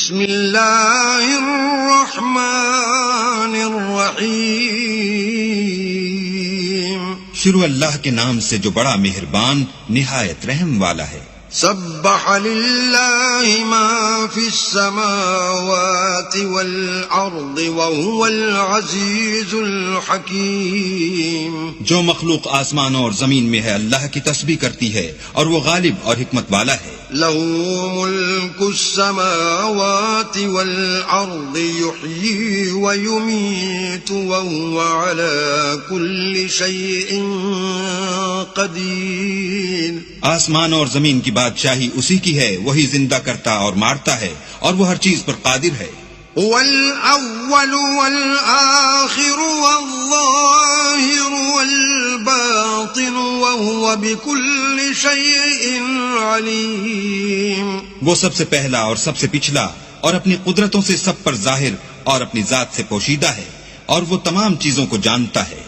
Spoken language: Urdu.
بسم اللہ الرحمن الرحیم. شروع اللہ کے نام سے جو بڑا مہربان نہایت رحم والا ہے. سبح للہ ما فی السماوات والارض وهو العزیز الحکیم. جو مخلوق آسمانوں اور زمین میں ہے اللہ کی تسبیح کرتی ہے اور وہ غالب اور حکمت والا ہے. له ملك السماوات والأرض يحيي ويميت وهو على كل شيء قدير. آسمان اور زمین کی بادشاہی اسی کی ہے، وہی زندہ کرتا اور مارتا ہے اور وہ ہر چیز پر قادر ہے. هو الأول والآخر والظاهر والباطن وهو بكل شيء عليم. وہ سب سے پہلا اور سب سے پچھلا اور اپنی قدرتوں سے سب پر ظاہر اور اپنی ذات سے پوشیدہ ہے اور وہ تمام چیزوں کو جانتا ہے.